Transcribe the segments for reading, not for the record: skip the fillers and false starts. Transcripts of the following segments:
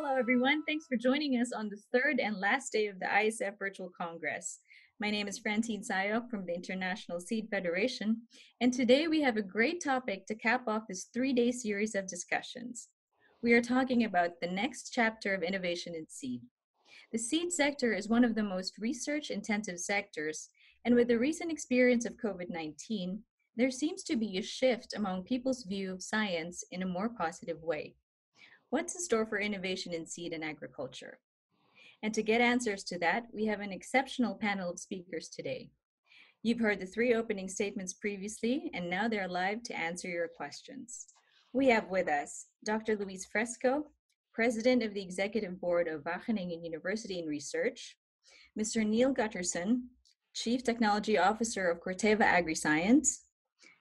Hello, everyone. Thanks for joining us on the third and last day of the ISF Virtual Congress. My name is Francine Sayok from the International Seed Federation, and today we have a great topic to cap off this 3-day series of discussions. We are talking about the next chapter of innovation in seed. The seed sector is one of the most research-intensive sectors, and with the recent experience of COVID-19, there seems to be a shift among people's view of science in a more positive way. What's in store for innovation in seed and agriculture? And to get answers to that, we have an exceptional panel of speakers today. You've heard the 3 opening statements previously, and now they're live to answer your questions. We have with us Dr. Louise Fresco, President of the Executive Board of Wageningen University and Research, Mr. Neal Gutterson, Chief Technology Officer of Corteva Agriscience,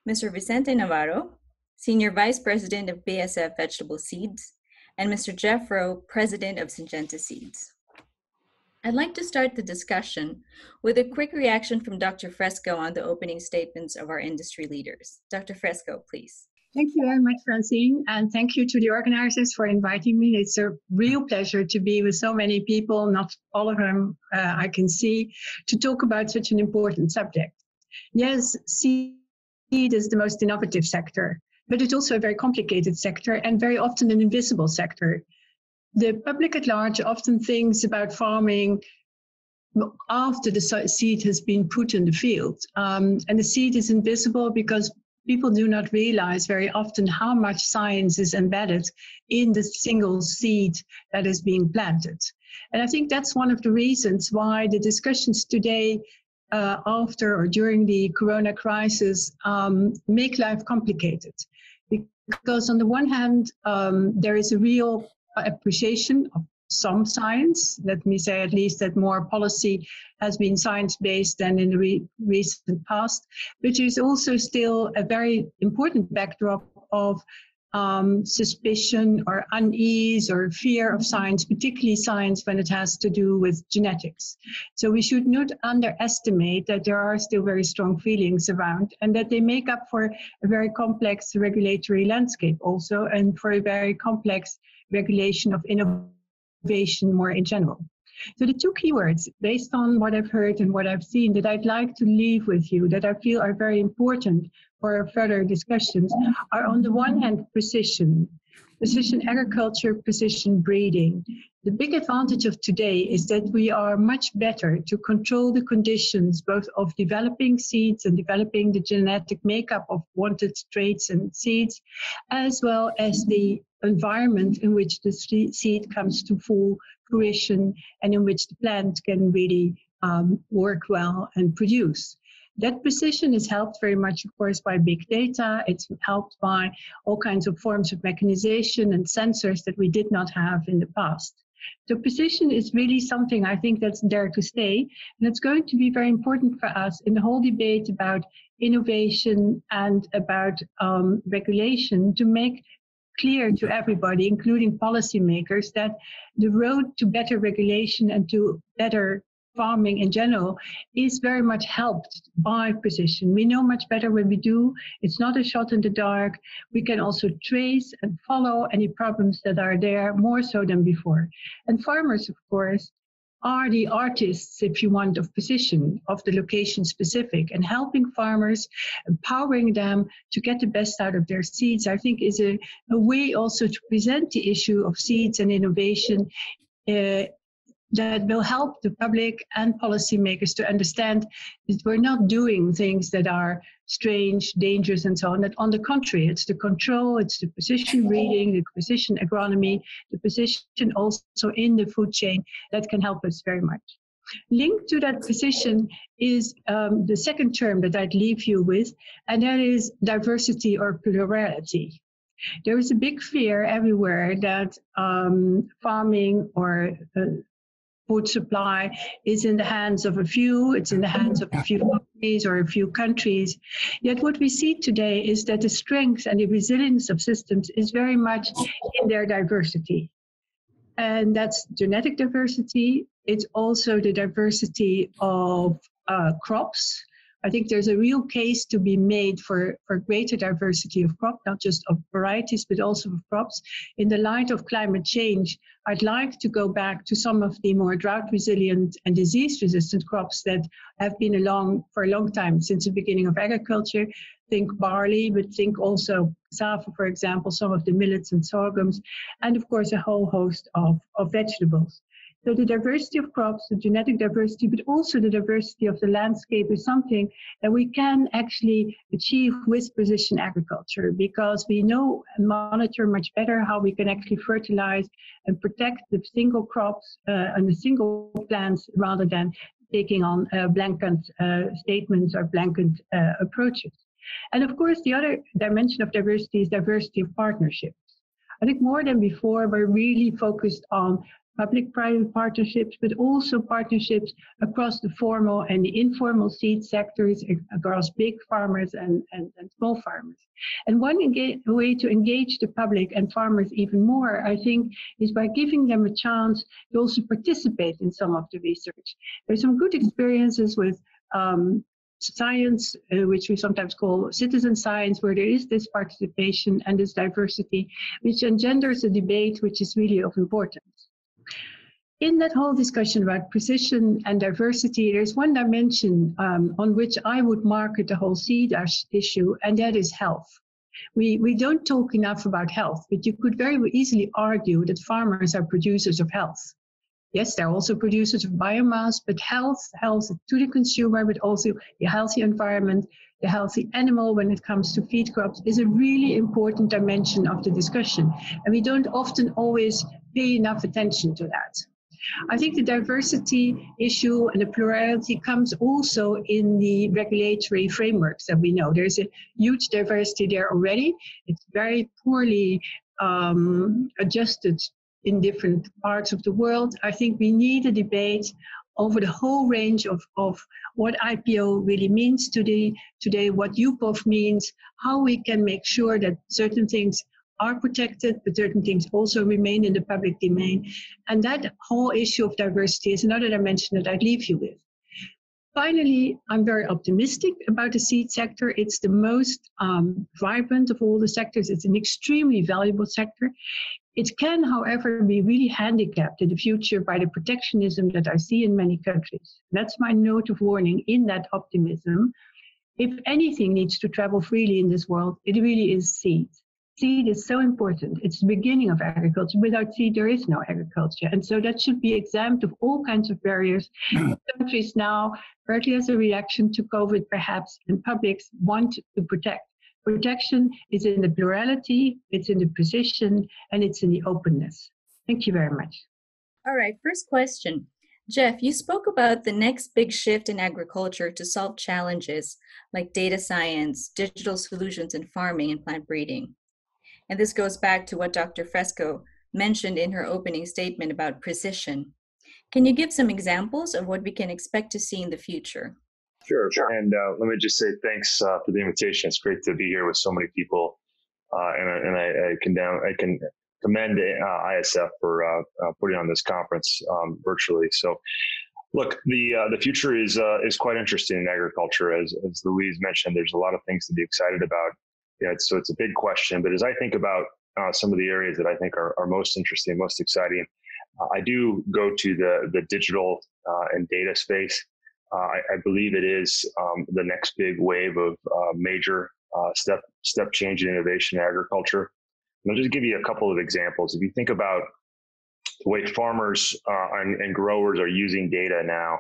Mr. Vicente Navarro, Senior Vice President of BASF Vegetable Seeds, and Mr. Jeff Rowe, President of Syngenta Seeds. I'd like to start the discussion with a quick reaction from Dr. Fresco on the opening statements of our industry leaders. Dr. Fresco, please. Thank you very much, Francine, and thank you to the organizers for inviting me. It's a real pleasure to be with so many people, not all of them I can see, to talk about such an important subject. Yes, seed is the most innovative sector, but it's also a very complicated sector and very often an invisible sector. The public at large often thinks about farming after the seed has been put in the field. And the seed is invisible because people do not realize very often how much science is embedded in the single seed that is being planted. And I think that's one of the reasons why the discussions today after or during the corona crisis make life complicated. Because on the one hand, there is a real appreciation of some science. Let me say at least that more policy has been science-based than in the recent past, which is also still a very important backdrop of suspicion or unease or fear of science, particularly science when it has to do with genetics. So we should not underestimate that there are still very strong feelings around and that they make up for a very complex regulatory landscape also and for a very complex regulation of innovation more in general. So the 2 keywords, based on what I've heard and what I've seen, that I'd like to leave with you, that I feel are very important for our further discussions, are on the one hand precision agriculture, precision breeding. The big advantage of today is that we are much better to control the conditions both of developing seeds and developing the genetic makeup of wanted traits and seeds, as well as the environment in which the seed comes to full fruition and in which the plant can really work well and produce. That precision is helped very much, of course, by big data. It's helped by all kinds of forms of mechanization and sensors that we did not have in the past. So precision is really something I think that's there to stay. And it's going to be very important for us in the whole debate about innovation and about regulation to make clear to everybody, including policymakers, that the road to better regulation and to better farming in general is very much helped by precision. We know much better when we do. It's not a shot in the dark. We can also trace and follow any problems that are there more so than before. And farmers, of course, are the artists, if you want, of precision, of the location specific, and helping farmers, empowering them to get the best out of their seeds, I think is a way also to present the issue of seeds and innovation that will help the public and policymakers to understand that we're not doing things that are strange, dangerous, and so on. That on the contrary, it's the control, it's the precision breeding, the precision agronomy, the precision also in the food chain that can help us very much. Linked to that precision is the second term that I'd leave you with, and that is diversity or plurality. There is a big fear everywhere that farming or food supply is in the hands of a few, it's in the hands of a few companies or a few countries. Yet what we see today is that the strength and the resilience of systems is very much in their diversity. And that's genetic diversity. It's also the diversity of crops, I think there's a real case to be made for greater diversity of crop, not just of varieties, but also of crops. In the light of climate change, I'd like to go back to some of the more drought-resilient and disease-resistant crops that have been along for a long time, since the beginning of agriculture. Think barley, but think also cassava, for example, some of the millets and sorghums, and of course a whole host of vegetables. So the diversity of crops, the genetic diversity, but also the diversity of the landscape is something that we can actually achieve with precision agriculture, because we know and monitor much better how we can actually fertilize and protect the single crops and the single plants rather than taking on blanket statements or blanket approaches. And of course, the other dimension of diversity is diversity of partnerships. I think more than before, we're really focused on public-private partnerships, but also partnerships across the formal and the informal seed sectors, across big farmers and small farmers. And one way to engage the public and farmers even more, I think, is by giving them a chance to also participate in some of the research. There's some good experiences with science, which we sometimes call citizen science, where there is this participation and this diversity, which engenders a debate which is really of importance. In that whole discussion about precision and diversity, there's one dimension on which I would market the whole seed issue, and that is health. We don't talk enough about health, but you could very easily argue that farmers are producers of health. Yes, they're also producers of biomass, but health to the consumer, but also the healthy environment, the healthy animal when it comes to feed crops is a really important dimension of the discussion. And we don't often always pay enough attention to that. I think the diversity issue and the plurality comes also in the regulatory frameworks that we know. There's a huge diversity there already. It's very poorly adjusted in different parts of the world. I think we need a debate over the whole range of what IPO really means today, what UPOV means, how we can make sure that certain things are protected, but certain things also remain in the public domain. And that whole issue of diversity is another dimension that I'd leave you with. Finally, I'm very optimistic about the seed sector. It's the most vibrant of all the sectors. It's an extremely valuable sector. It can, however, be really handicapped in the future by the protectionism that I see in many countries. That's my note of warning in that optimism. If anything needs to travel freely in this world, it really is seed. Seed is so important. It's the beginning of agriculture. Without seed, there is no agriculture. And so that should be exempt of all kinds of barriers. Countries now, partly as a reaction to COVID perhaps, and publics want to protect. Protection is in the plurality, it's in the precision, and it's in the openness. Thank you very much. All right, first question. Jeff, you spoke about the next big shift in agriculture to solve challenges like data science, digital solutions in farming, and plant breeding. And this goes back to what Dr. Fresco mentioned in her opening statement about precision. Can you give some examples of what we can expect to see in the future? Sure. And let me just say thanks for the invitation. It's great to be here with so many people. And I can commend ISF for putting on this conference virtually. So, look, the future is quite interesting in agriculture. As Louise mentioned, there's a lot of things to be excited about. Yeah, so it's a big question. But as I think about some of the areas that I think are most interesting, most exciting, I do go to the digital and data space. I believe it is the next big wave of major step change in innovation in agriculture. And I'll just give you a couple of examples. If you think about the way farmers and growers are using data now,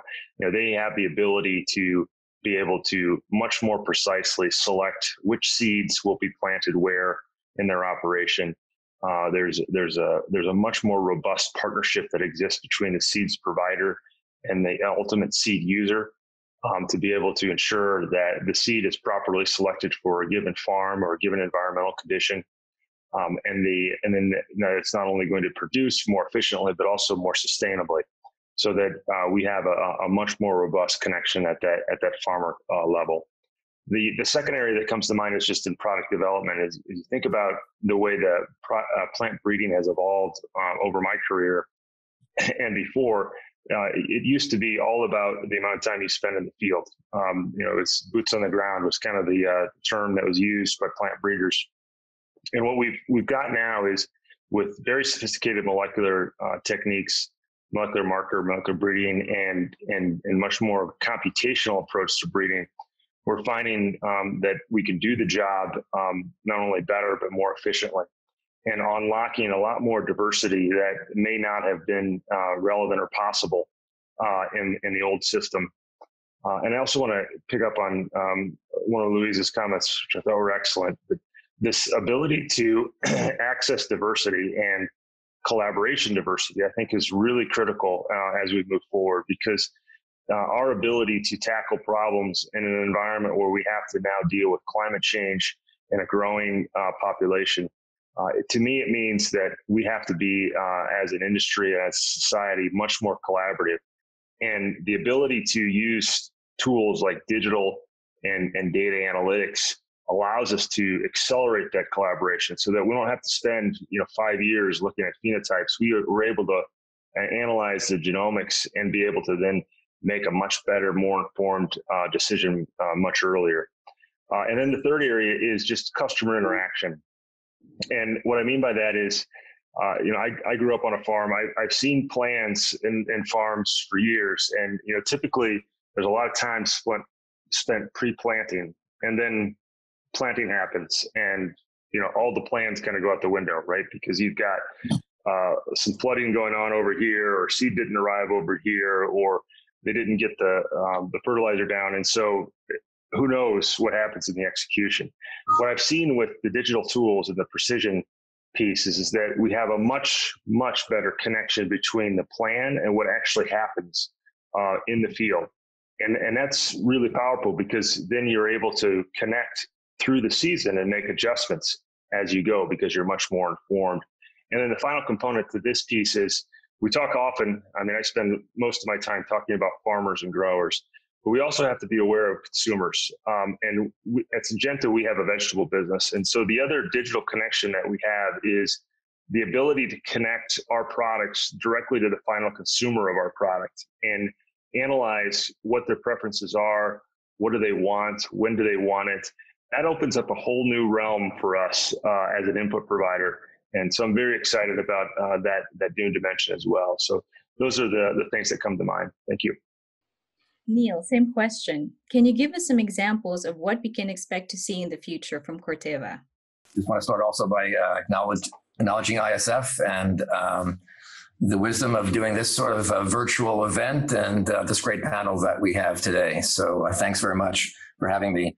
they have the ability to be able to much more precisely select which seeds will be planted where in their operation. There's a much more robust partnership that exists between the seeds provider and the ultimate seed user to be able to ensure that the seed is properly selected for a given farm or a given environmental condition. And then it's not only going to produce more efficiently, but also more sustainably, so that we have a much more robust connection at that farmer level. The second area that comes to mind is just in product development. Is you think about the way the plant breeding has evolved over my career and before. it used to be all about the amount of time you spend in the field. It's boots on the ground was kind of the term that was used by plant breeders. And what we've got now is with very sophisticated molecular techniques, molecular marker, molecular breeding, and much more computational approach to breeding, we're finding that we can do the job not only better, but more efficiently, and unlocking a lot more diversity that may not have been relevant or possible in the old system. And I also want to pick up on one of Louise's comments, which I thought were excellent. But this ability to access diversity and collaboration diversity, I think, is really critical as we move forward, because our ability to tackle problems in an environment where we have to now deal with climate change and a growing population, to me, it means that we have to be, as an industry, as a society, much more collaborative. And the ability to use tools like digital and data analytics allows us to accelerate that collaboration so that we don't have to spend 5 years looking at phenotypes. We're able to analyze the genomics and be able to then make a much better, more informed decision much earlier. And then the third area is just customer interaction. And what I mean by that is, I grew up on a farm. I've seen plans in farms for years, and typically there's a lot of time spent pre-planting, and then planting happens, and all the plans kind of go out the window, right? Because you've got some flooding going on over here, or seed didn't arrive over here, or they didn't get the fertilizer down, and so who knows what happens in the execution. What I've seen with the digital tools and the precision pieces is that we have a much, much better connection between the plan and what actually happens in the field. And that's really powerful, because then you're able to connect through the season and make adjustments as you go, because you're much more informed. And then the final component to this piece is, we talk often, I spend most of my time talking about farmers and growers, but we also have to be aware of consumers. And at Syngenta, we have a vegetable business. And so the other digital connection that we have is the ability to connect our products directly to the final consumer of our product and analyze what their preferences are, what do they want, when do they want it. That opens up a whole new realm for us as an input provider. And so I'm very excited about that new dimension as well. So those are the things that come to mind. Thank you. Neal, same question. Can you give us some examples of what we can expect to see in the future from Corteva? Just want to start also by acknowledging ISF and the wisdom of doing this sort of a virtual event and this great panel that we have today. So thanks very much for having me.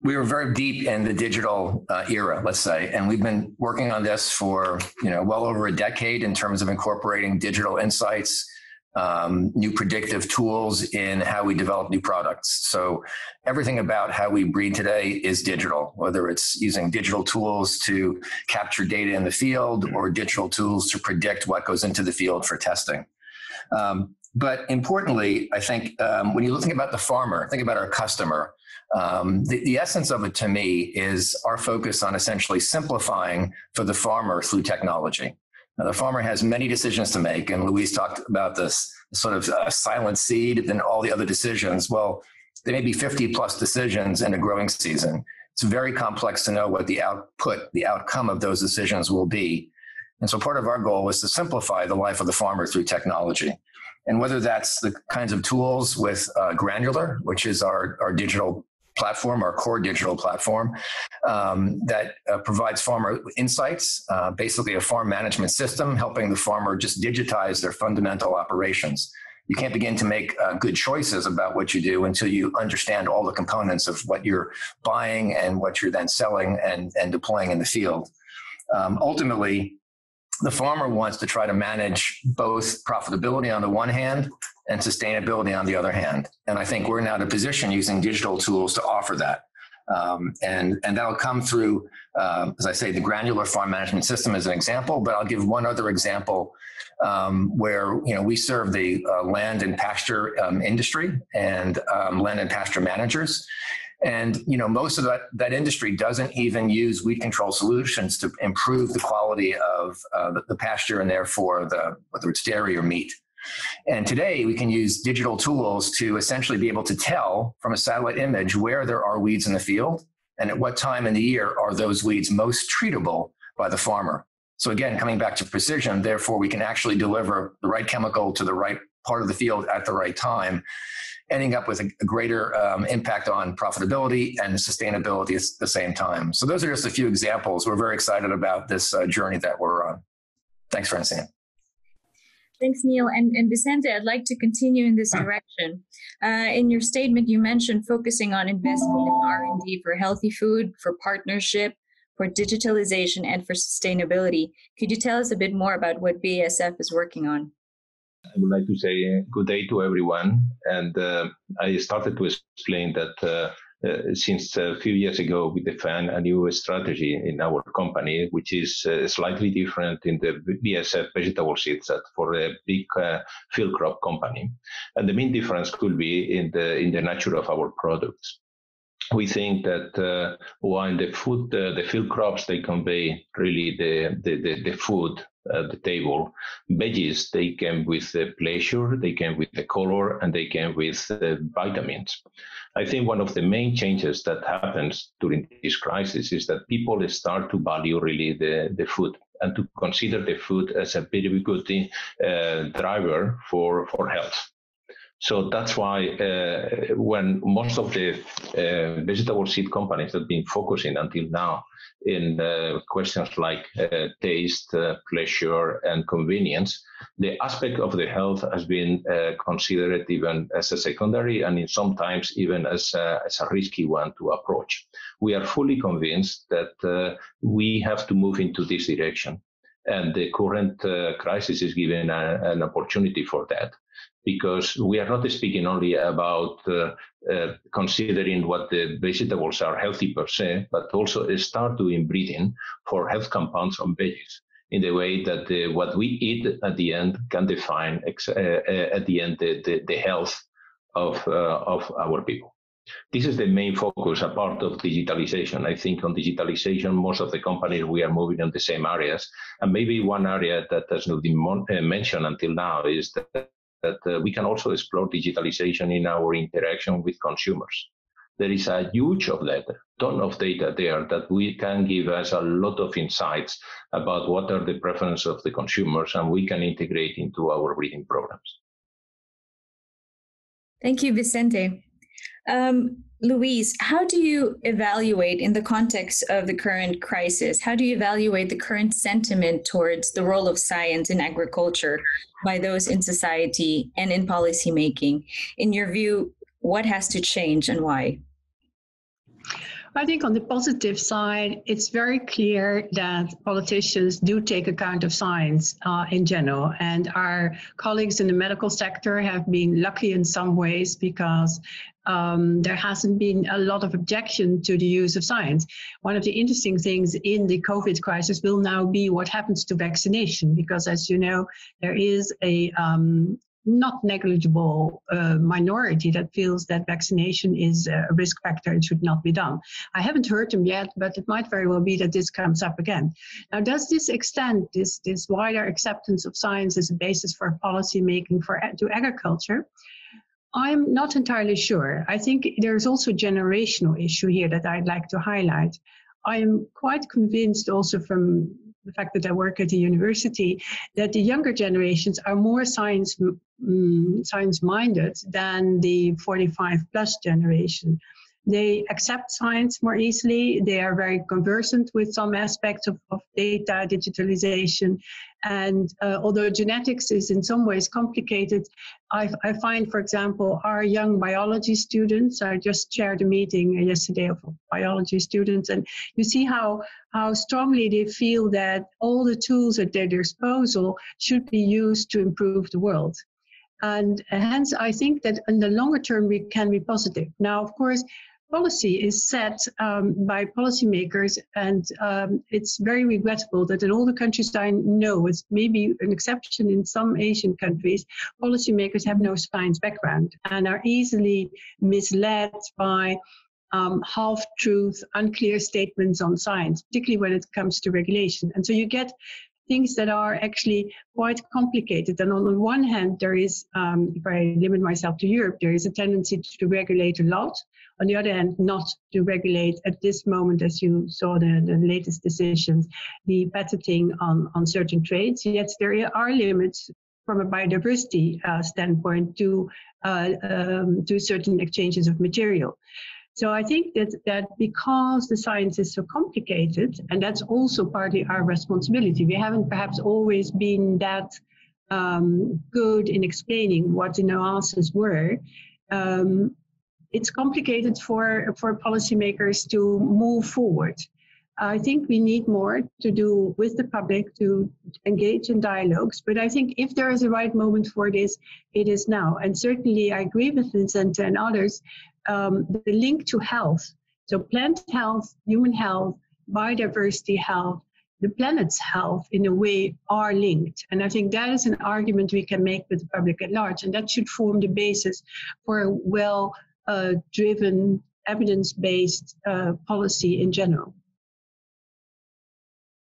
We were very deep in the digital era, let's say, and we've been working on this for well over a decade in terms of incorporating digital insights, new predictive tools in how we develop new products. So everything about how we breed today is digital, whether it's using digital tools to capture data in the field or digital tools to predict what goes into the field for testing. But importantly, I think when you think about the farmer, think about our customer. The essence of it to me is our focus on essentially simplifying for the farmer through technology. Now, the farmer has many decisions to make, and Louise talked about this sort of silent seed and then all the other decisions. Well, there may be 50 plus decisions in a growing season. It's very complex to know what the outcome of those decisions will be. And so part of our goal was to simplify the life of the farmer through technology. And whether that's the kinds of tools with Granular, which is our digital platform, our core digital platform that provides farmer insights, basically a farm management system, helping the farmer just digitize their fundamental operations. You can't begin to make good choices about what you do until you understand all the components of what you're buying and what you're then selling and deploying in the field. Ultimately, the farmer wants to try to manage both profitability on the one hand and sustainability on the other hand. And I think we're now in a position using digital tools to offer that. And that'll come through, as I say, the Granular Farm Management System as an example, but I'll give one other example where we serve the land and pasture industry and land and pasture managers. And most of that industry doesn't even use weed control solutions to improve the quality of the pasture and therefore whether it's dairy or meat. And today we can use digital tools to essentially be able to tell from a satellite image where there are weeds in the field and at what time in the year are those weeds most treatable by the farmer. So again, coming back to precision, therefore we can actually deliver the right chemical to the right part of the field at the right time, ending up with a greater impact on profitability and sustainability at the same time. So those are just a few examples. We're very excited about this journey that we're on. Thanks, Francine. Thanks, Neal. And Vicente, I'd like to continue in this direction. In your statement, you mentioned focusing on investment in R&D for healthy food, for partnership, for digitalization, and for sustainability. Could you tell us a bit more about what BASF is working on? I would like to say good day to everyone. And I started to explain that since a few years ago, we defined a new strategy in our company, which is slightly different in the BASF vegetable seeds for a big field crop company. And the main difference could be in the nature of our products. We think that while the field crops, they convey really the food at the table. Veggies, they came with the pleasure, they came with the color, and they came with vitamins. I think one of the main changes that happens during this crisis is that people start to value really the food and to consider the food as a very good driver for health. So that's why when most of the vegetable seed companies have been focusing until now in questions like taste, pleasure, and convenience, the aspect of the health has been considered even as a secondary and sometimes even as a risky one to approach. We are fully convinced that we have to move into this direction. And the current crisis is giving an opportunity for that, because we are not speaking only about considering what the vegetables are healthy per se, but also start doing breeding for health compounds on veggies in the way that what we eat at the end can define at the end the health of our people. This is the main focus, a part of digitalization. I think on digitalization, most of the companies, we are moving in the same areas. And maybe one area that has not been mentioned until now is that we can also explore digitalization in our interaction with consumers. There is a huge ton of data there that we can give us a lot of insights about what are the preferences of the consumers, and we can integrate into our breeding programs. Thank you, Vicente. Louise, how do you evaluate, in the context of the current crisis, how do you evaluate the current sentiment towards the role of science in agriculture by those in society and in policymaking? In your view, what has to change and why? I think on the positive side, it's very clear that politicians do take account of science in general. And our colleagues in the medical sector have been lucky in some ways because there hasn't been a lot of objection to the use of science. One of the interesting things in the COVID crisis will now be what happens to vaccination, because as you know, there is a not negligible minority that feels that vaccination is a risk factor and should not be done. I haven't heard them yet, but it might very well be that this comes up again. Now, does this extend, this wider acceptance of science as a basis for policy making to agriculture? I'm not entirely sure. I think there's also a generational issue here that I'd like to highlight. I'm quite convinced also from the fact that I work at the university, that the younger generations are more science-minded than the 45-plus generation. They accept science more easily. They are very conversant with some aspects of data, digitalization. And although genetics is in some ways complicated, I find, for example, our young biology students, I just chaired a meeting yesterday of biology students, and you see how strongly they feel that all the tools at their disposal should be used to improve the world. And hence, I think that in the longer term, we can be positive. Now, of course, policy is set by policymakers, and it's very regrettable that in all the countries I know, it's maybe an exception in some Asian countries, policymakers have no science background and are easily misled by half-truth, unclear statements on science, particularly when it comes to regulation. And so you get things that are actually quite complicated. And on the one hand, there is, if I limit myself to Europe, there is a tendency to regulate a lot. On the other hand, not to regulate at this moment, as you saw the latest decisions, the patenting on certain traits. Yet there are limits from a biodiversity standpoint to certain exchanges of material. So I think that because the science is so complicated, and that's also partly our responsibility, we haven't perhaps always been that good in explaining what the nuances were. It's complicated for policymakers to move forward. I think we need more to do with the public to engage in dialogues, but I think if there is a right moment for this, it is now. And certainly I agree with Vicente and others, the link to health, so plant health, human health, biodiversity health, the planet's health in a way are linked. And I think that is an argument we can make with the public at large, and that should form the basis for a well-driven, evidence-based policy in general.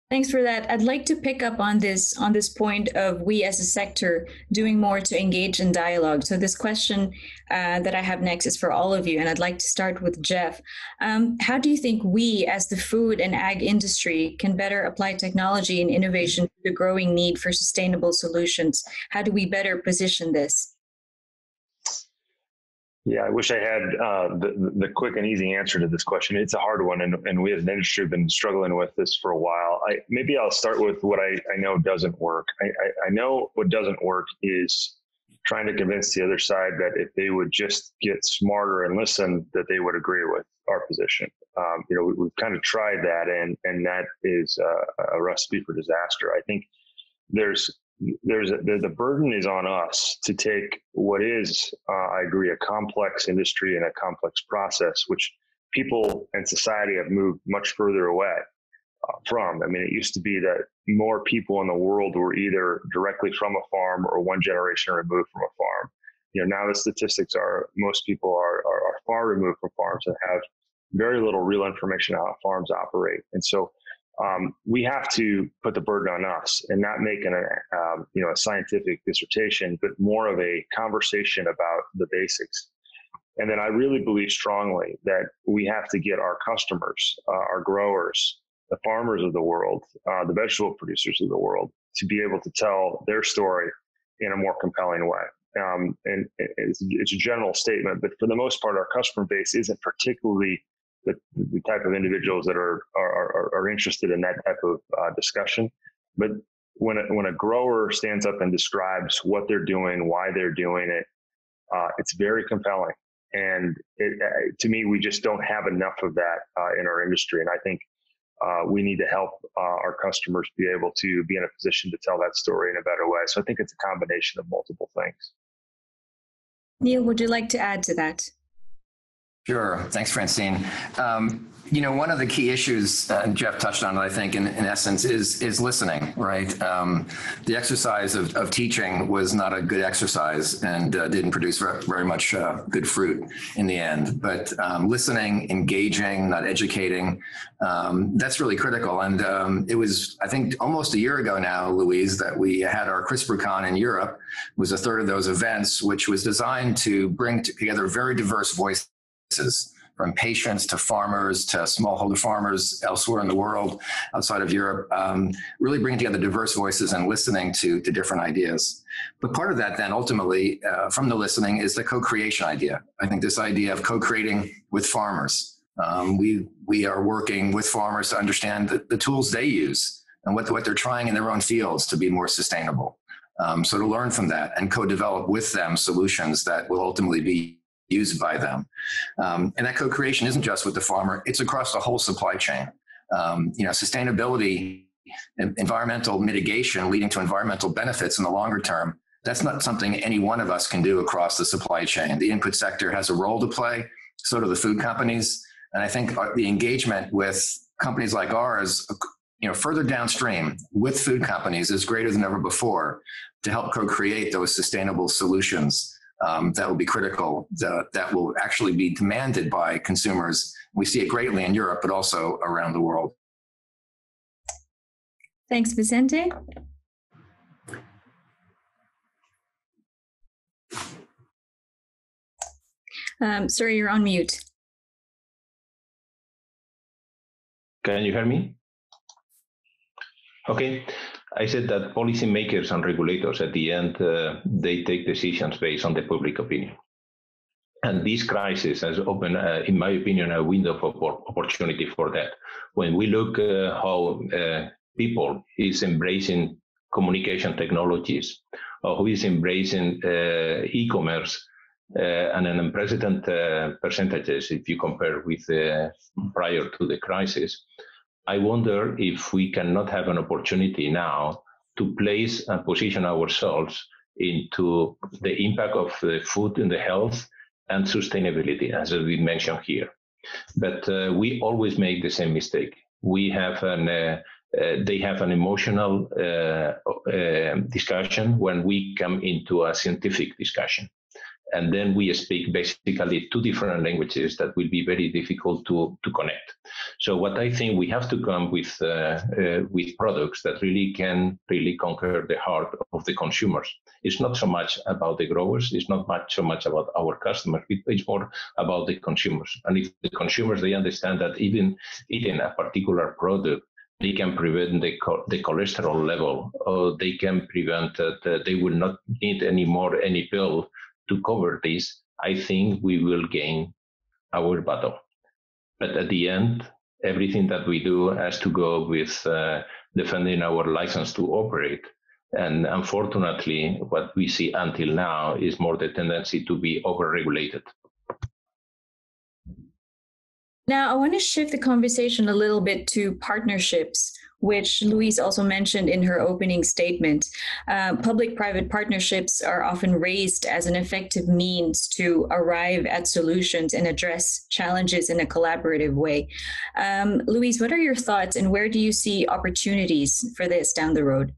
Thanks for that. I'd like to pick up on this point of we as a sector doing more to engage in dialogue. So this question that I have next is for all of you, and I'd like to start with Jeff. How do you think we as the food and ag industry can better apply technology and innovation to the growing need for sustainable solutions? How do we better position this? Yeah, I wish I had the quick and easy answer to this question. It's a hard one, and we as an industry have been struggling with this for a while. Maybe I'll start with what I know doesn't work. I know what doesn't work is trying to convince the other side that if they would just get smarter and listen, that they would agree with our position. We've kind of tried that, and that is a recipe for disaster. I think the burden is on us to take what is, I agree, a complex industry and a complex process, which people and society have moved much further away from. I mean, it used to be that more people in the world were either directly from a farm or one generation removed from a farm. Now the statistics are most people are far removed from farms and have very little real information on how farms operate. And so we have to put the burden on us and not make a scientific dissertation, but more of a conversation about the basics. And then I really believe strongly that we have to get our customers, our growers, the farmers of the world, the vegetable producers of the world, to be able to tell their story in a more compelling way. And it's a general statement, but for the most part, our customer base isn't particularly the type of individuals that are interested in that type of discussion. But when a grower stands up and describes what they're doing, why they're doing it, it's very compelling. And to me, we just don't have enough of that in our industry. And I think we need to help our customers be able to be in a position to tell that story in a better way. So I think it's a combination of multiple things. Neal, would you like to add to that? Sure. Thanks, Francine. One of the key issues, and Jeff touched on it, I think, in essence, is listening, right? The exercise of teaching was not a good exercise and didn't produce very much good fruit in the end. But listening, engaging, not educating, that's really critical. And it was, I think, almost a year ago now, Louise, that we had our CRISPR-Con in Europe. It was a third of those events, which was designed to bring together very diverse voices, from patients to farmers to smallholder farmers elsewhere in the world, outside of Europe, really bringing together diverse voices and listening to different ideas. But part of that then ultimately from the listening is the co-creation idea. I think this idea of co-creating with farmers. We are working with farmers to understand the tools they use and what they're trying in their own fields to be more sustainable. So to learn from that and co-develop with them solutions that will ultimately be used by them. And that co-creation isn't just with the farmer, it's across the whole supply chain. Sustainability and environmental mitigation leading to environmental benefits in the longer term, that's not something any one of us can do across the supply chain. The input sector has a role to play, so do the food companies. And I think the engagement with companies like ours, further downstream with food companies is greater than ever before to help co-create those sustainable solutions that will be critical, that will actually be demanded by consumers. We see it greatly in Europe, but also around the world. Thanks, Vicente. Sorry, you're on mute. Can you hear me? Okay. I said that policymakers and regulators at the end, they take decisions based on the public opinion. And this crisis has opened, in my opinion, a window of opportunity for that. When we look how people is embracing communication technologies, or who is embracing e-commerce, and an unprecedented percentages if you compare with prior to the crisis, I wonder if we cannot have an opportunity now to place and position ourselves into the impact of the food and the health and sustainability, as we mentioned here. But we always make the same mistake. We have they have an emotional discussion when we come into a scientific discussion. And then we speak basically two different languages that will be very difficult to connect. So what I think we have to come with products that really can conquer the heart of the consumers. It's not so much about the growers. It's not so much about our customers. It's more about the consumers. And if the consumers, they understand that even eating a particular product, they can prevent the cholesterol level, or they can prevent that they will not need anymore any pill to cover this, I think we will gain our battle. But at the end, everything that we do has to go with defending our license to operate. And unfortunately, what we see until now is more the tendency to be over-regulated. Now, I want to shift the conversation a little bit to partnerships, which Louise also mentioned in her opening statement. Public-private partnerships are often raised as an effective means to arrive at solutions and address challenges in a collaborative way. Louise, what are your thoughts, and where do you see opportunities for this down the road?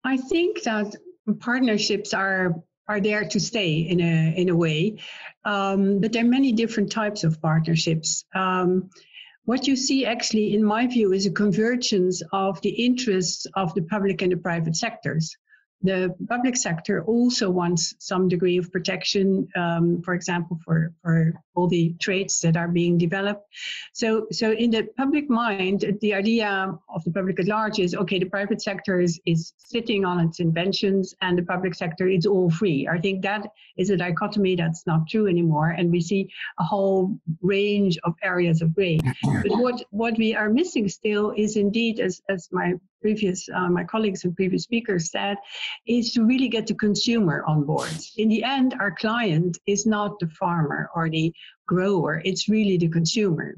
I think that partnerships are there to stay in a way, but there are many different types of partnerships. What you see actually, in my view, is a convergence of the interests of the public and the private sectors. The public sector also wants some degree of protection, for example, for all the traits that are being developed. So in the public mind, the idea of the public at large is, okay, the private sector is sitting on its inventions and the public sector is all free. I think that is a dichotomy that's not true anymore. And we see a whole range of areas of gray. But what we are missing still is indeed, as my colleagues and previous speakers said, is to really get the consumer on board. In the end, our client is not the farmer or the grower, it's really the consumer.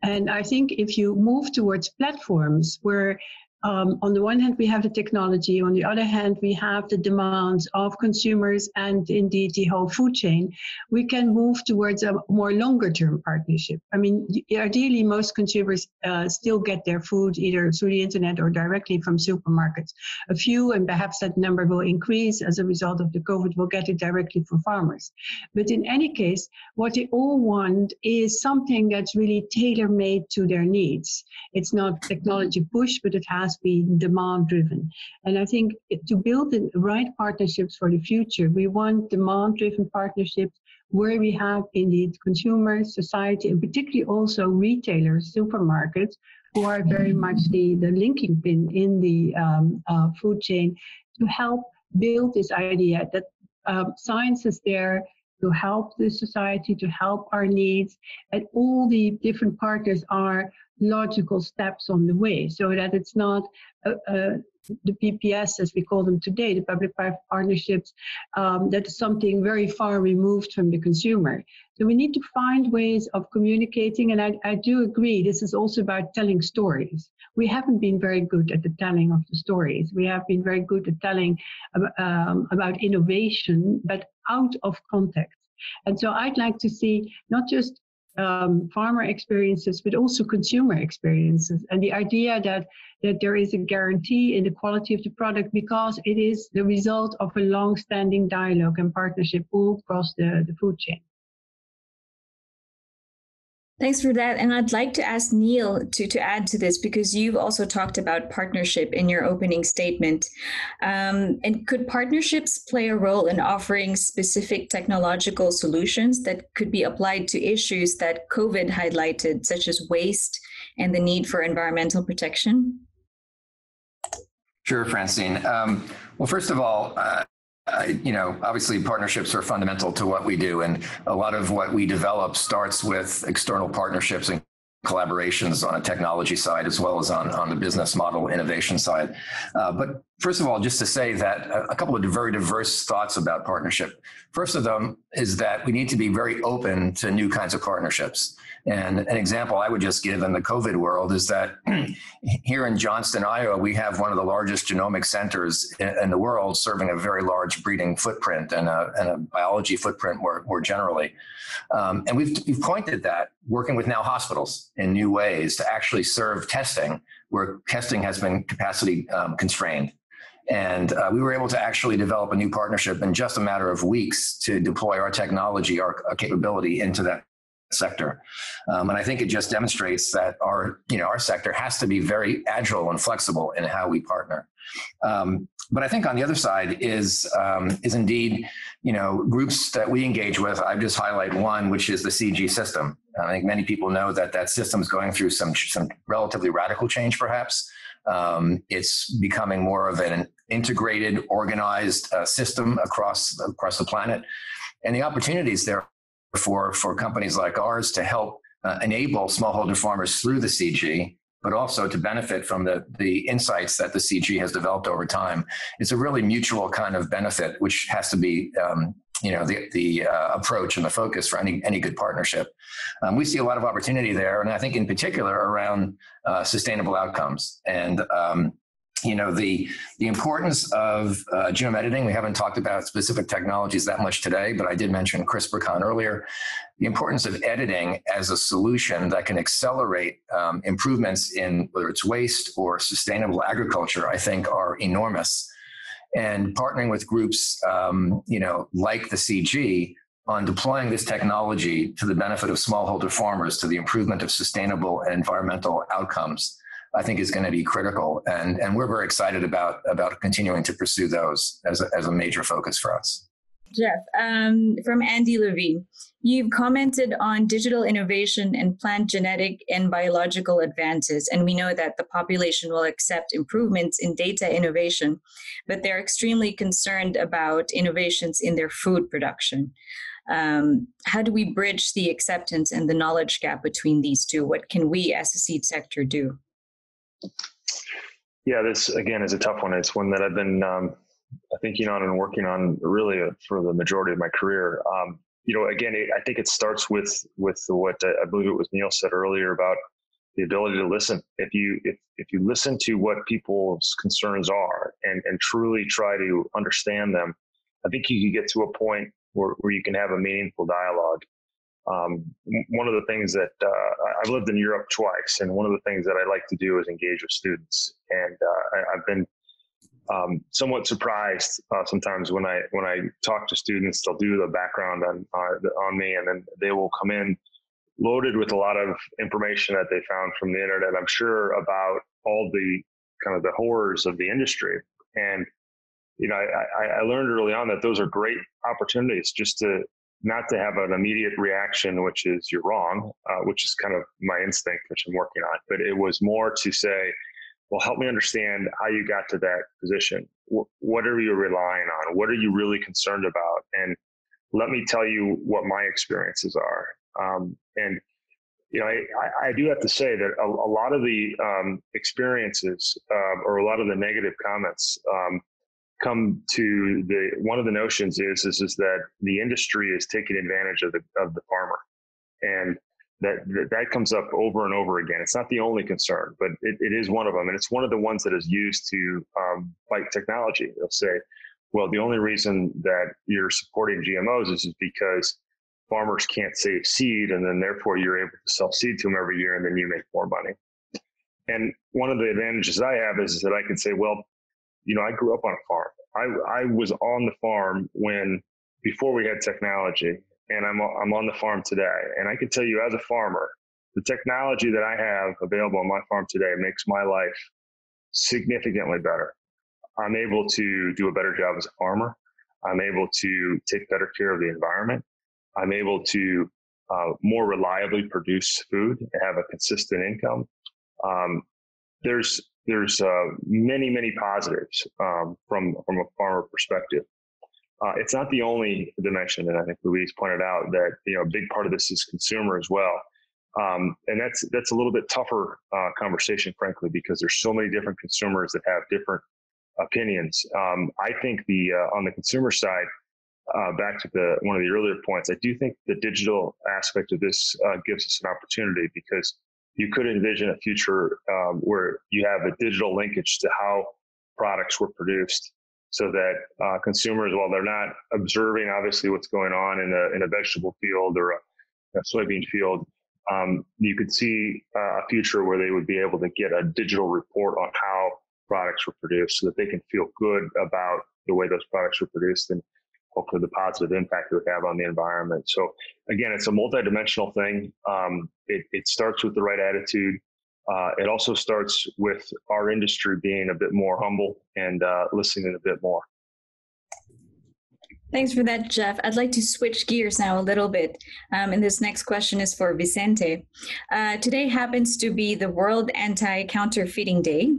And I think if you move towards platforms where on the one hand, we have the technology. On the other hand, we have the demands of consumers and indeed the whole food chain. We can move towards a more longer-term partnership. I mean, ideally, most consumers still get their food either through the internet or directly from supermarkets. A few, and perhaps that number will increase as a result of the COVID, will get it directly from farmers. But in any case, what they all want is something that's really tailor-made to their needs. It's not technology push, but it has be demand driven. And I think to build the right partnerships for the future, we want demand driven partnerships where we have indeed consumers, society, and particularly also retailers, supermarkets, who are very much the linking pin in the food chain to help build this idea that science is there to help the society, to help our needs, and all the different partners are logical steps on the way, so that it's not the PPS, as we call them today, the public-private partnerships, that is something very far removed from the consumer. So we need to find ways of communicating, and I do agree, this is also about telling stories. We haven't been very good at the telling of the stories. We have been very good at telling about innovation, but out of context. And so I'd like to see not just farmer experiences, but also consumer experiences. And the idea that there is a guarantee in the quality of the product because it is the result of a long-standing dialogue and partnership all across the food chain. Thanks for that. And I'd like to ask Neal to add to this, because you've also talked about partnership in your opening statement. And could partnerships play a role in offering specific technological solutions that could be applied to issues that COVID highlighted, such as waste and the need for environmental protection? Sure, Francine. Well, first of all, obviously partnerships are fundamental to what we do. And a lot of what we develop starts with external partnerships and collaborations on a technology side, as well as on the business model innovation side. But first of all, just to say that a couple of very diverse thoughts about partnership. First of them is that we need to be very open to new kinds of partnerships. And an example I would just give in the COVID world is that here in Johnston, Iowa, we have one of the largest genomic centers in the world, serving a very large breeding footprint and a biology footprint more generally. And we've pointed that, working with now hospitals in new ways to actually serve testing, where testing has been capacity constrained. And we were able to actually develop a new partnership in just a matter of weeks to deploy our technology, our capability into that sector. And I think it just demonstrates that our sector has to be very agile and flexible in how we partner. But I think on the other side is indeed, groups that we engage with. I just highlight one, which is the CG system. I think many people know that system is going through some relatively radical change, perhaps. It's becoming more of an integrated, organized system across the planet. And the opportunities there for companies like ours to help enable smallholder farmers through the CG, but also to benefit from the insights that the CG has developed over time. It's a really mutual kind of benefit, which has to be the approach and the focus for any good partnership. We see a lot of opportunity there, and I think in particular around sustainable outcomes. And the importance of genome editing. We haven't talked about specific technologies that much today, but I did mention CRISPR-Cas earlier. The importance of editing as a solution that can accelerate improvements in whether it's waste or sustainable agriculture, I think are enormous. And partnering with groups, like the CG on deploying this technology to the benefit of smallholder farmers, to the improvement of sustainable and environmental outcomes, I think is going to be critical. And we're very excited about continuing to pursue those as a major focus for us. Jeff, from Andy Levine, you've commented on digital innovation and plant genetic and biological advances. And we know that the population will accept improvements in data innovation, but they're extremely concerned about innovations in their food production. How do we bridge the acceptance and the knowledge gap between these two? What can we as a seed sector do? Yeah, this again is a tough one. It's one that I've been thinking on and working on really for the majority of my career. I think it starts with what I believe it was Neal said earlier about the ability to listen. If you listen to what people's concerns are and truly try to understand them, I think you can get to a point where you can have a meaningful dialogue. One of the things that I've lived in Europe twice, and one of the things that I like to do is engage with students. And I've been somewhat surprised sometimes when I talk to students. They'll do the background on me, and then they will come in loaded with a lot of information that they found from the internet, I'm sure, about all the kind of the horrors of the industry. And I learned early on that those are great opportunities just to not to have an immediate reaction, which is you're wrong, which is kind of my instinct, which I'm working on. But it was more to say, well, help me understand how you got to that position. What are you relying on? What are you really concerned about? And let me tell you what my experiences are. I do have to say that a lot of the experiences or a lot of the negative comments come to one of the notions is that the industry is taking advantage of the farmer, and that comes up over and over again. It's not the only concern, but it is one of them, and it's one of the ones that is used to fight technology. They'll say, well, the only reason that you're supporting GMOs is because farmers can't save seed, and then therefore you're able to sell seed to them every year, and then you make more money. And one of the advantages I have is that I can say, well, I grew up on a farm. I was on the farm before we had technology, and I'm on the farm today. And I can tell you, as a farmer, the technology that I have available on my farm today makes my life significantly better. I'm able to do a better job as a farmer. I'm able to take better care of the environment. I'm able to more reliably produce food and have a consistent income. There's many positives from a farmer perspective. It's not the only dimension, and I think Louise pointed out that a big part of this is consumer as well, and that's a little bit tougher conversation, frankly, because there's so many different consumers that have different opinions. I think on the consumer side, back to one of the earlier points, I do think the digital aspect of this gives us an opportunity, because you could envision a future where you have a digital linkage to how products were produced, so that consumers, while they're not observing obviously what's going on in a vegetable field or a soybean field, you could see a future where they would be able to get a digital report on how products were produced, so that they can feel good about the way those products were produced, and hopefully the positive impact it would have on the environment. So again, it's a multidimensional thing. It starts with the right attitude. It also starts with our industry being a bit more humble and listening a bit more. Thanks for that, Jeff. I'd like to switch gears now a little bit. And this next question is for Vicente. Today happens to be the World Anti-Counterfeiting Day.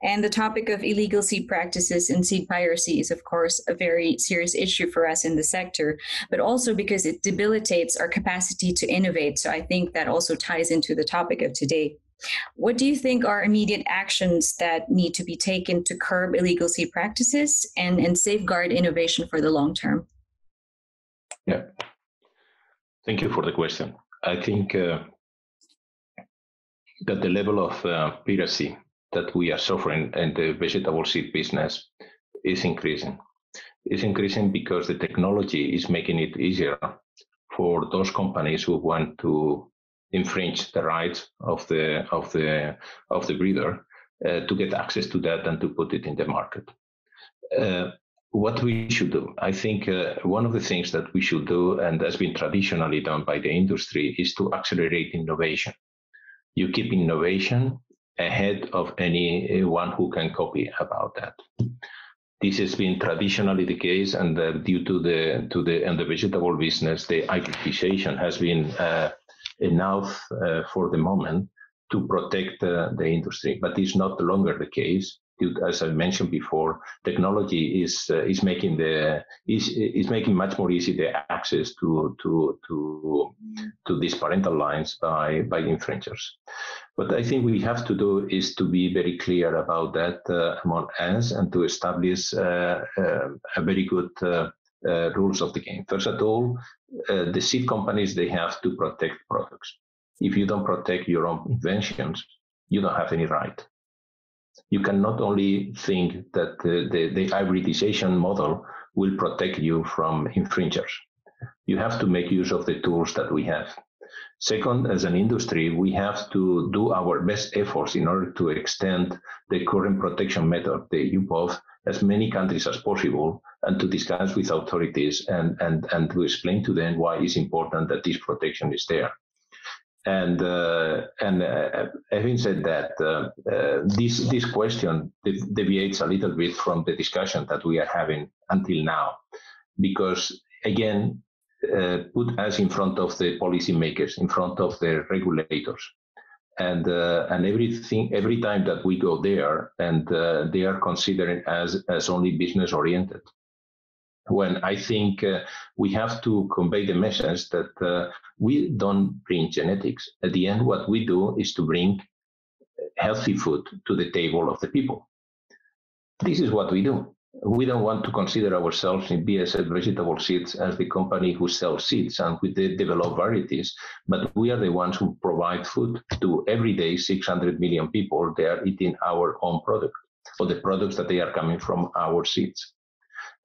And the topic of illegal seed practices and seed piracy is, of course, a very serious issue for us in the sector, but also because it debilitates our capacity to innovate. So I think that also ties into the topic of today. What do you think are immediate actions that need to be taken to curb illegal seed practices and safeguard innovation for the long term? Yeah, thank you for the question. I think that the level of piracy that we are suffering in the vegetable seed business is increasing. It's increasing because the technology is making it easier for those companies who want to infringe the rights of the breeder to get access to that and to put it in the market. What we should do, I think one of the things that we should do, and has been traditionally done by the industry, is to accelerate innovation. You keep innovation ahead of anyone who can copy about that. This has been traditionally the case, and due to the vegetable business, the agriculturization has been enough for the moment to protect the industry. But it's not longer the case. As I mentioned before, technology is making much more easy the access to these parental lines by infringers. What I think we have to do is to be very clear about that among us, and to establish a very good rules of the game. First of all, the seed companies, they have to protect products. If you don't protect your own inventions, you don't have any right. You can not only think that the hybridization model will protect you from infringers. You have to make use of the tools that we have. Second, as an industry, we have to do our best efforts in order to extend the current protection method, the UPOV, as many countries as possible, and to discuss with authorities and to explain to them why it's important that this protection is there. And having said that, this question deviates a little bit from the discussion that we are having until now, because again, put us in front of the policymakers, in front of the regulators, and every time that we go there, and they are considering as only business oriented. When I think we have to convey the message that we don't bring genetics. At the end, what we do is to bring healthy food to the table of the people. This is what we do. We don't want to consider ourselves in BASF Vegetable Seeds as the company who sells seeds and we develop varieties, but we are the ones who provide food to every day 600 million people. They are eating our own product, or the products that they are coming from our seeds.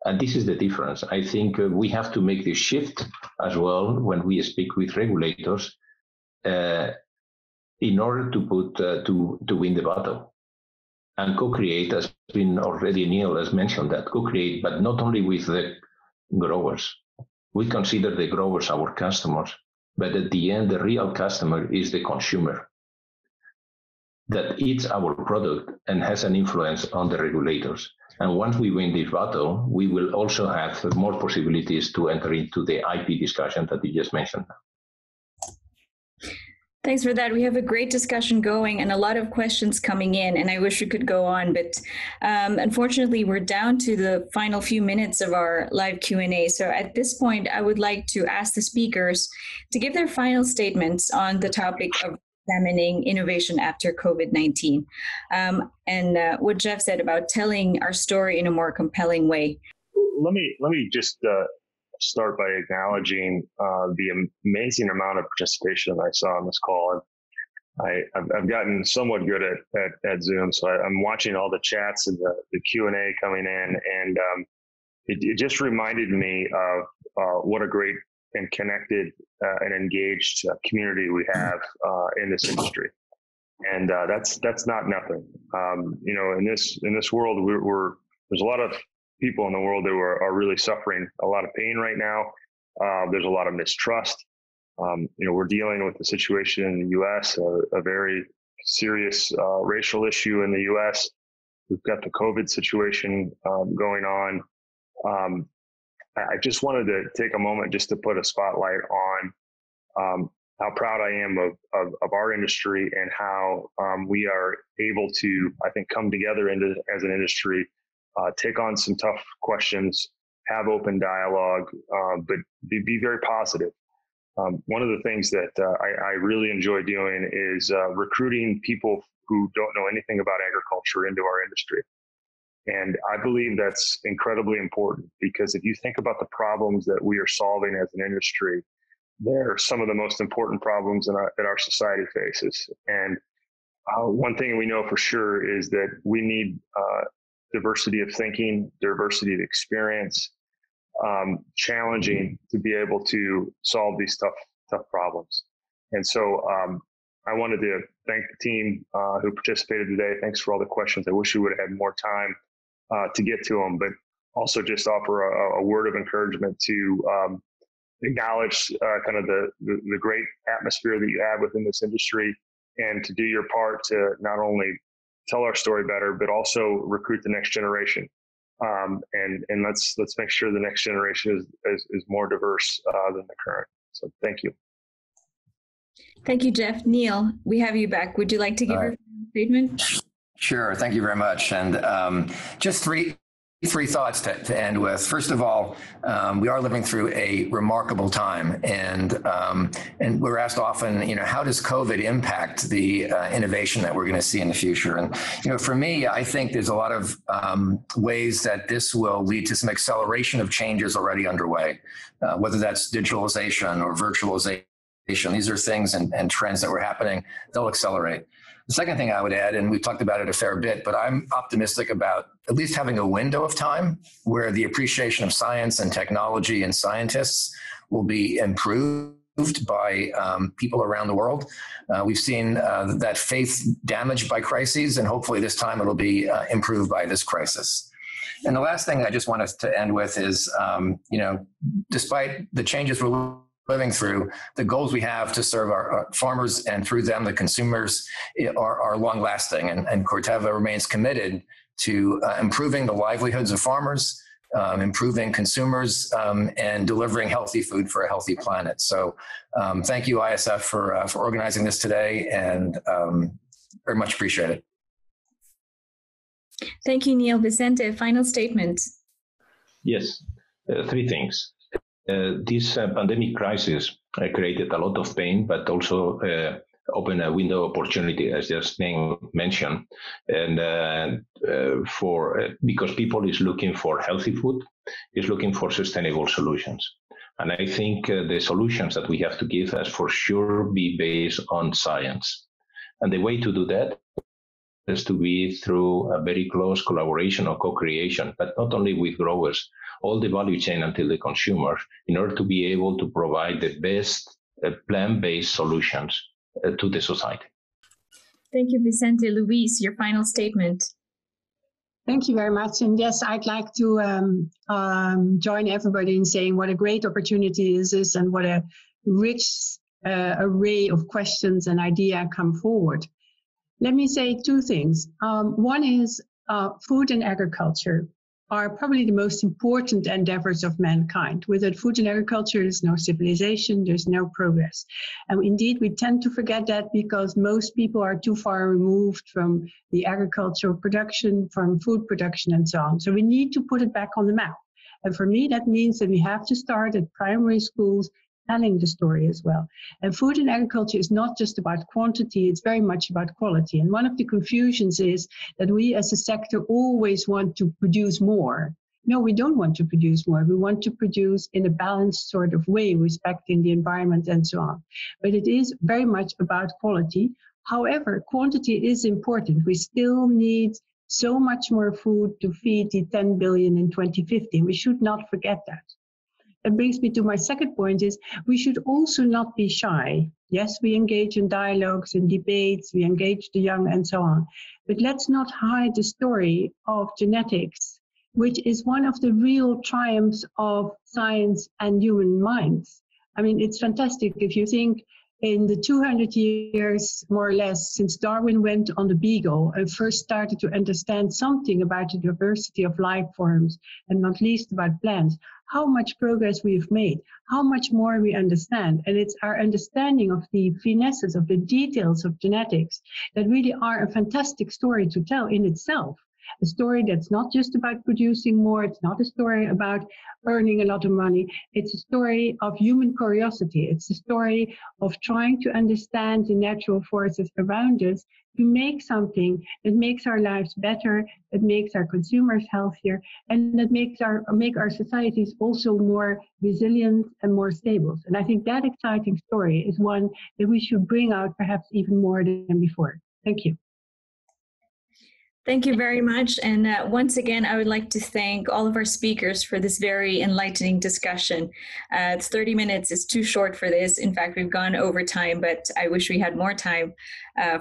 And this is the difference. I think we have to make this shift as well when we speak with regulators in order to put to win the battle. And co-create has been already, Neal has mentioned that, co-create, but not only with the growers. We consider the growers our customers, but at the end, the real customer is the consumer that eats our product and has an influence on the regulators. And once we win this battle, we will also have more possibilities to enter into the IP discussion that you just mentioned. Thanks for that. We have a great discussion going and a lot of questions coming in, and I wish we could go on, but unfortunately, we're down to the final few minutes of our live Q&A. So at this point, I would like to ask the speakers to give their final statements on the topic of examining innovation after COVID-19, and what Jeff said about telling our story in a more compelling way. Let me just start by acknowledging the amazing amount of participation I saw on this call. And I've gotten somewhat good at Zoom, so I'm watching all the chats and the Q&A coming in, and it just reminded me of what a great and connected and engaged community we have in this industry, and that's not nothing. In this world, there's a lot of people in the world who are really suffering a lot of pain right now. There's a lot of mistrust. We're dealing with the situation in the U.S., a very serious racial issue in the U.S. We've got the COVID situation going on. I just wanted to take a moment just to put a spotlight on how proud I am of our industry and how we are able to, I think, come together as an industry, take on some tough questions, have open dialogue, but be very positive. One of the things that I really enjoy doing is recruiting people who don't know anything about agriculture into our industry. And I believe that's incredibly important, because if you think about the problems that we are solving as an industry, they're some of the most important problems that our society faces. And one thing we know for sure is that we need diversity of thinking, diversity of experience, challenging to be able to solve these tough problems. And so I wanted to thank the team who participated today. Thanks for all the questions. I wish we would have had more time to get to them, but also just offer a word of encouragement to acknowledge kind of the great atmosphere that you have within this industry, and to do your part to not only tell our story better, but also recruit the next generation. And let's make sure the next generation is more diverse than the current. So thank you. Thank you, Jeff. Neal, we have you back. Would you like to give your statement? Sure. Thank you very much. And just three thoughts to end with. First of all, we are living through a remarkable time, and we're asked often, how does COVID impact the innovation that we're going to see in the future? And for me, I think there's a lot of ways that this will lead to some acceleration of changes already underway, whether that's digitalization or virtualization. These are things and trends that were happening. They'll accelerate. The second thing I would add, and we've talked about it a fair bit, but I'm optimistic about at least having a window of time where the appreciation of science and technology and scientists will be improved by people around the world. We've seen that faith damaged by crises, and hopefully this time it'll be improved by this crisis. And the last thing I just want us to end with is, despite the changes we're living through, the goals we have to serve our farmers and through them the consumers are long lasting, and Corteva remains committed to improving the livelihoods of farmers, improving consumers, and delivering healthy food for a healthy planet. So thank you, ISF, for organizing this today, and very much appreciate it. Thank you, Neal. Vicente, final statement. Yes, three things. This pandemic crisis created a lot of pain, but also opened a window of opportunity, as just Neal mentioned, and because people is looking for healthy food, is looking for sustainable solutions. And I think the solutions that we have to give has for sure be based on science. And the way to do that to be through a very close collaboration or co-creation, but not only with growers, all the value chain until the consumer, in order to be able to provide the best plant-based solutions to the society. Thank you, Vicente. Louise, your final statement. Thank you very much. And yes, I'd like to join everybody in saying what a great opportunity this is and what a rich array of questions and ideas come forward. Let me say two things. One is food and agriculture are probably the most important endeavors of mankind. Without food and agriculture, there's no civilization, there's no progress. And indeed, we tend to forget that because most people are too far removed from the agricultural production, from food production and so on. So we need to put it back on the map. And for me, that means that we have to start at primary schools telling the story as well. And food and agriculture is not just about quantity, it's very much about quality. And one of the confusions is that we as a sector always want to produce more. No, we don't want to produce more. We want to produce in a balanced sort of way, respecting the environment and so on. But it is very much about quality. However, quantity is important. We still need so much more food to feed the 10 billion in 2050. We should not forget that. It brings me to my second point is we should also not be shy. Yes, we engage in dialogues and debates, we engage the young and so on. But let's not hide the story of genetics, which is one of the real triumphs of science and human minds. I mean, it's fantastic if you think in the 200 years, more or less, since Darwin went on the Beagle and first started to understand something about the diversity of life forms, and not least about plants, how much progress we've made, how much more we understand. And it's our understanding of the finesses, of the details of genetics that really are a fantastic story to tell in itself. A story that's not just about producing more, it's not a story about earning a lot of money, it's a story of human curiosity, it's a story of trying to understand the natural forces around us to make something that makes our lives better, that makes our consumers healthier, and that make our societies also more resilient and more stable. And I think that exciting story is one that we should bring out perhaps even more than before. Thank you. Thank you very much. And once again, I would like to thank all of our speakers for this very enlightening discussion. It's 30 minutes. It's too short for this. In fact, we've gone over time, but I wish we had more time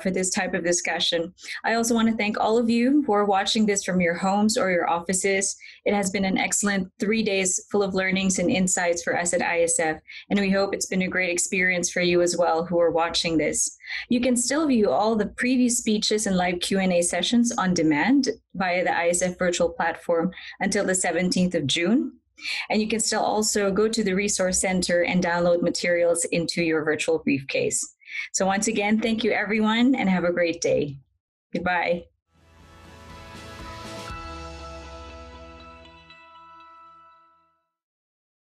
for this type of discussion. I also want to thank all of you who are watching this from your homes or your offices. It has been an excellent 3 days full of learnings and insights for us at ISF, and we hope it's been a great experience for you as well who are watching this. You can still view all the previous speeches and live Q&A sessions on demand via the ISF virtual platform until the 17th of June. And you can still also go to the Resource Center and download materials into your virtual briefcase. So once again, thank you everyone and have a great day. Goodbye.